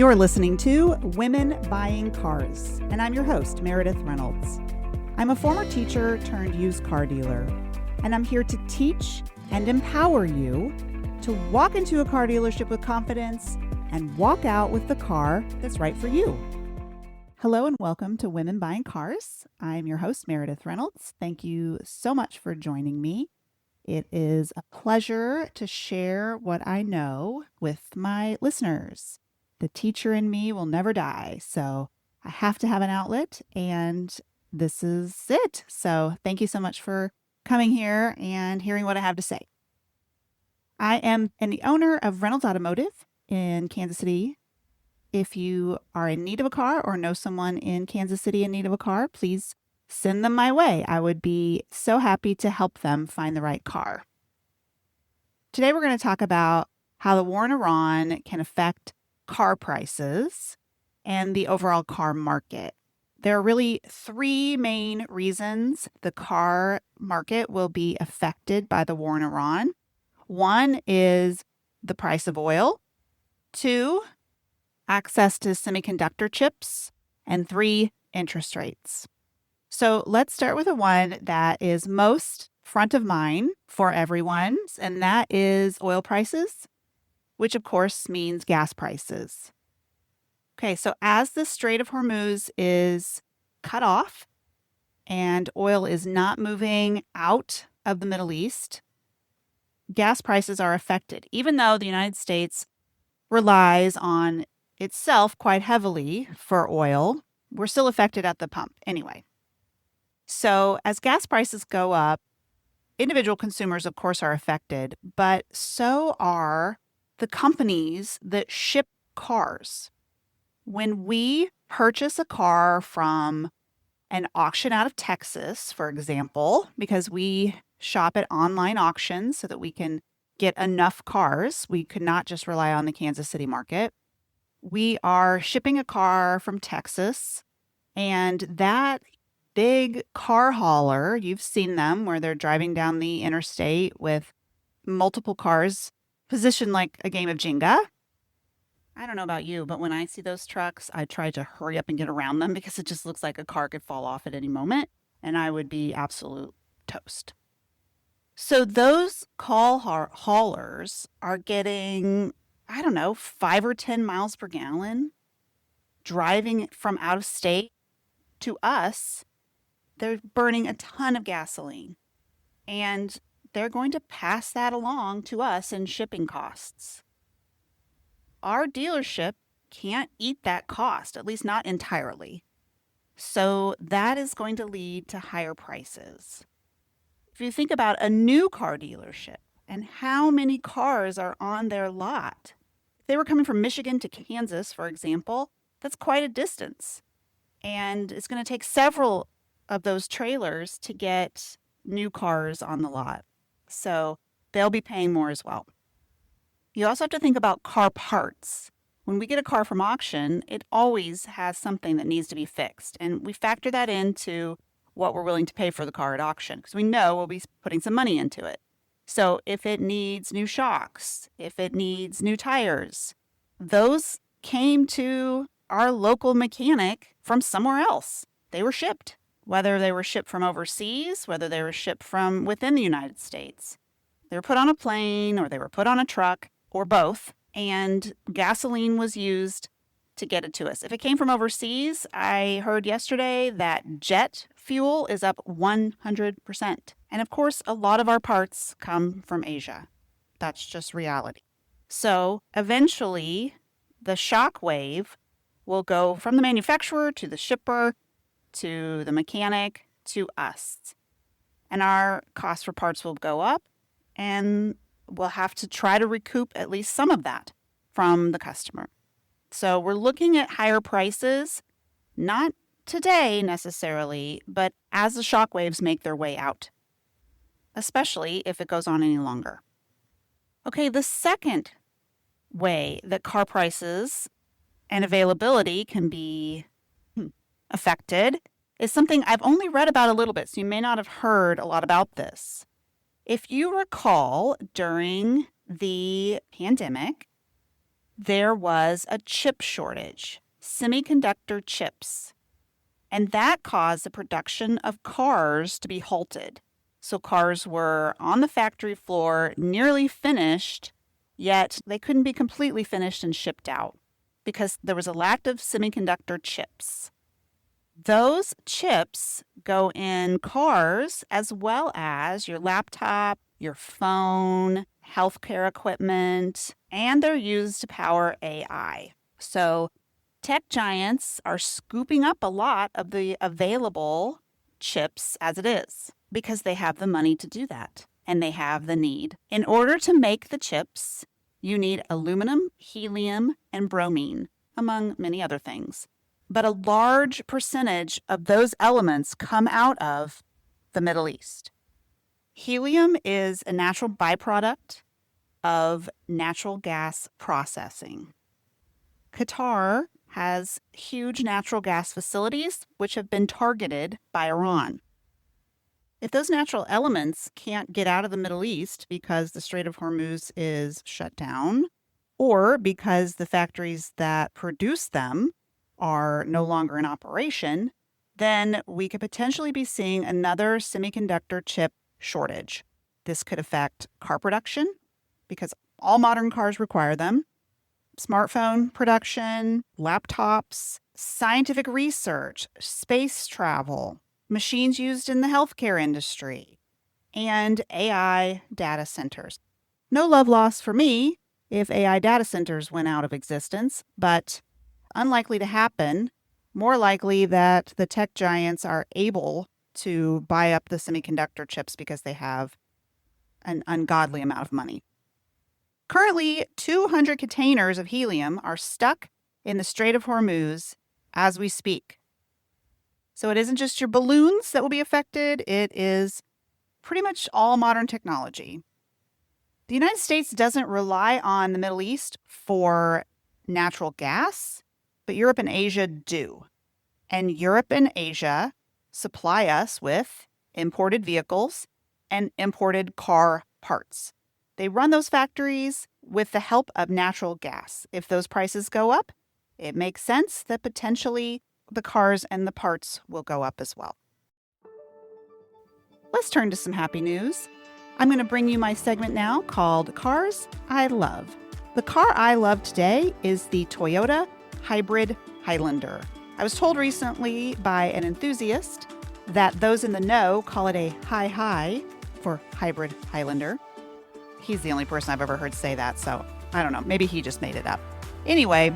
You're listening to Women Buying Cars, and I'm your host, Meredith Reynolds. I'm a former teacher turned used car dealer, and I'm here to teach and empower you to walk into a car dealership with confidence and walk out with the car that's right for you. Hello and welcome to Women Buying Cars. I'm your host, Meredith Reynolds. Thank you so much for joining me. It is a pleasure to share what I know with my listeners. The teacher in me will never die, so I have to have an outlet, and this is it. So thank you so much for coming here and hearing what I have to say. I am the owner of Reynolds Automotive in Kansas City. If you are in need of a car or know someone in Kansas City in need of a car, please send them my way. I would be so happy to help them find the right car. Today we're going to talk about how the war in Iran can affect car prices and the overall car market. There are really three main reasons the car market will be affected by the war in Iran. One is the price of oil. Two, access to semiconductor chips. And three, interest rates. So let's start with the one that is most front of mind for everyone, and that is oil prices, which of course means gas prices. Okay, so as the Strait of Hormuz is cut off and oil is not moving out of the Middle East, gas prices are affected. Even though the United States relies on itself quite heavily for oil, we're still affected at the pump anyway. So as gas prices go up, individual consumers, of course, are affected, but so are the companies that ship cars. When we purchase a car from an auction out of Texas, for example, because we shop at online auctions so that we can get enough cars, we could not just rely on the Kansas City market. We are shipping a car from Texas, and that big car hauler, you've seen them where they're driving down the interstate with multiple cars positioned like a game of Jenga. I don't know about you, but when I see those trucks, I try to hurry up and get around them because it just looks like a car could fall off at any moment, and I would be absolute toast. So those haulers are getting, 5 or 10 miles per gallon, driving from out of state to us. They're burning a ton of gasoline, and they're going to pass that along to us in shipping costs. Our dealership can't eat that cost, at least not entirely. So that is going to lead to higher prices. If you think about a new car dealership and how many cars are on their lot, if they were coming from Michigan to Kansas, for example, that's quite a distance. And it's going to take several of those trailers to get new cars on the lot. So they'll be paying more as well. You also have to think about car parts. When we get a car from auction, it always has something that needs to be fixed. And we factor that into what we're willing to pay for the car at auction because we know we'll be putting some money into it. So if it needs new shocks, if it needs new tires, those came to our local mechanic from somewhere else. They were shipped. Whether they were shipped from overseas, whether they were shipped from within the United States. They were put on a plane or they were put on a truck or both, and gasoline was used to get it to us. If it came from overseas, I heard yesterday that jet fuel is up 100%. And of course, a lot of our parts come from Asia. That's just reality. So eventually, the shock wave will go from the manufacturer to the shipper to the mechanic, to us. And our cost for parts will go up, and we'll have to try to recoup at least some of that from the customer. So we're looking at higher prices, not today necessarily, but as the shock waves make their way out, especially if it goes on any longer. Okay, the second way that car prices and availability can be affected is something I've only read about a little bit, so you may not have heard a lot about this. If you recall, during the pandemic, there was a chip shortage, semiconductor chips, and that caused the production of cars to be halted. So cars were on the factory floor, nearly finished, yet they couldn't be completely finished and shipped out because there was a lack of semiconductor chips. Those chips go in cars as well as your laptop, your phone, healthcare equipment, and they're used to power AI. So tech giants are scooping up a lot of the available chips as it is because they have the money to do that and they have the need. In order to make the chips, you need aluminum, helium, and bromine, among many other things. But a large percentage of those elements come out of the Middle East. Helium is a natural byproduct of natural gas processing. Qatar has huge natural gas facilities which have been targeted by Iran. If those natural elements can't get out of the Middle East because the Strait of Hormuz is shut down, or because the factories that produce them are no longer in operation, then we could potentially be seeing another semiconductor chip shortage. This could affect car production because all modern cars require them, smartphone production, laptops, scientific research, space travel, machines used in the healthcare industry, and AI data centers. No love lost for me if AI data centers went out of existence, but unlikely to happen. More likely that the tech giants are able to buy up the semiconductor chips because they have an ungodly amount of money. Currently, 200 containers of helium are stuck in the Strait of Hormuz as we speak. So it isn't just your balloons that will be affected, it is pretty much all modern technology. The United States doesn't rely on the Middle East for natural gas, but Europe and Asia do. And Europe and Asia supply us with imported vehicles and imported car parts. They run those factories with the help of natural gas. If those prices go up, it makes sense that potentially the cars and the parts will go up as well. Let's turn to some happy news. I'm going to bring you my segment now called Cars I Love. The car I love today is the Toyota Hybrid Highlander. I was told recently by an enthusiast that those in the know call it a hi for Hybrid Highlander. He's the only person I've ever heard say that, so I don't know. Maybe he just made it up. Anyway,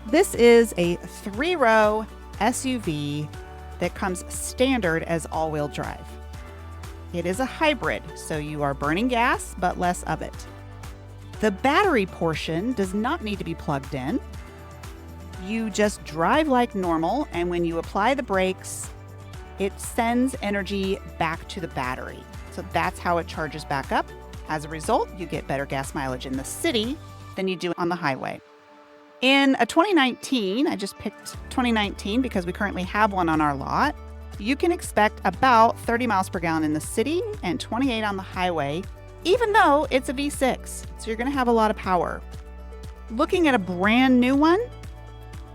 this is a 3-row SUV that comes standard as all-wheel drive. It is a hybrid, so you are burning gas, but less of it. The battery portion does not need to be plugged in. You just drive like normal, and when you apply the brakes, it sends energy back to the battery. So that's how it charges back up. As a result, you get better gas mileage in the city than you do on the highway. In a 2019, I just picked 2019 because we currently have one on our lot, you can expect about 30 miles per gallon in the city and 28 on the highway, even though it's a V6. So you're going to have a lot of power. Looking at a brand new one,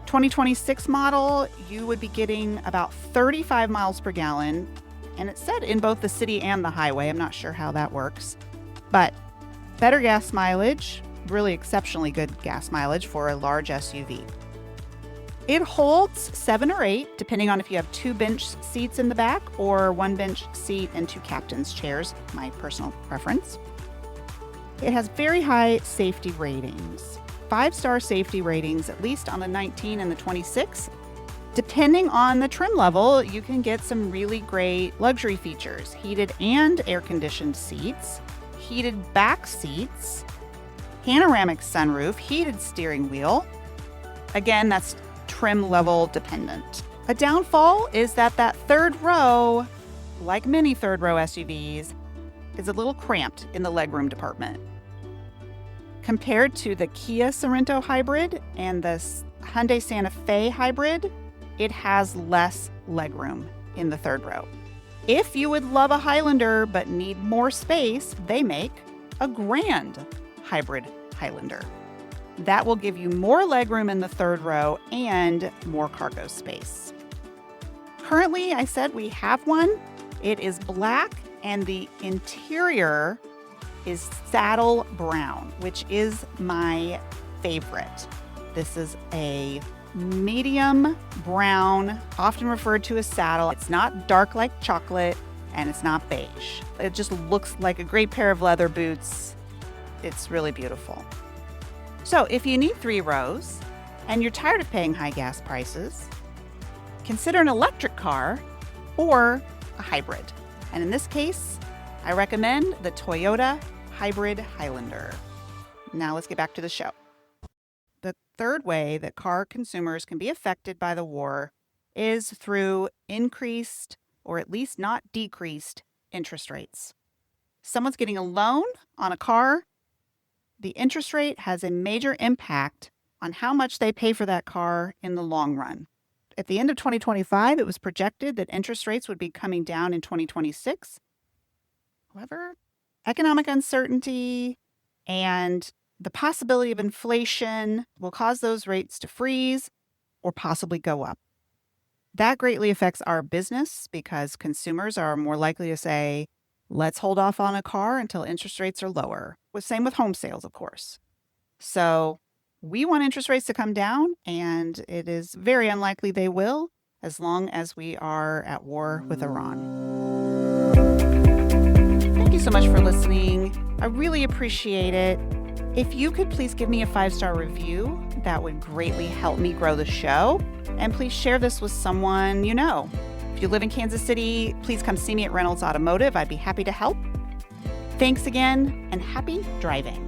2026 model, you would be getting about 35 miles per gallon. And it's said in both the city and the highway. I'm not sure how that works. But better gas mileage, really exceptionally good gas mileage for a large SUV. It holds 7 or 8, depending on if you have 2 bench seats in the back or 1 bench seat and 2 captain's chairs, my personal preference. It has very high safety ratings, 5-star safety ratings, at least on the 19 and the 26. Depending on the trim level, you can get some really great luxury features, heated and air-conditioned seats, heated back seats, panoramic sunroof, heated steering wheel. Again, that's trim level dependent. A downfall is that third row, like many third row SUVs, is a little cramped in the legroom department. Compared to the Kia Sorento Hybrid and the Hyundai Santa Fe Hybrid, it has less legroom in the third row. If you would love a Highlander but need more space, they make a Grand Hybrid Highlander. That will give you more legroom in the third row and more cargo space. Currently, I said we have one. It is black and the interior is saddle brown, which is my favorite. This is a medium brown, often referred to as saddle. It's not dark like chocolate and it's not beige. It just looks like a great pair of leather boots. It's really beautiful. So if you need 3 rows and you're tired of paying high gas prices, consider an electric car or a hybrid. And in this case, I recommend the Toyota Hybrid Highlander. Now let's get back to the show. The third way that car consumers can be affected by the war is through increased, or at least not decreased, interest rates. Someone's getting a loan on a car. The interest rate has a major impact on how much they pay for that car in the long run. At the end of 2025, it was projected that interest rates would be coming down in 2026. However, economic uncertainty and the possibility of inflation will cause those rates to freeze or possibly go up. That greatly affects our business because consumers are more likely to say, let's hold off on a car until interest rates are lower. Same with home sales, of course. So we want interest rates to come down, and it is very unlikely they will as long as we are at war with Iran. Thank you so much for listening. I really appreciate it. If you could please give me a 5-star review, that would greatly help me grow the show. And please share this with someone you know. If you live in Kansas City, please come see me at Reynolds Automotive. I'd be happy to help. Thanks again, and happy driving.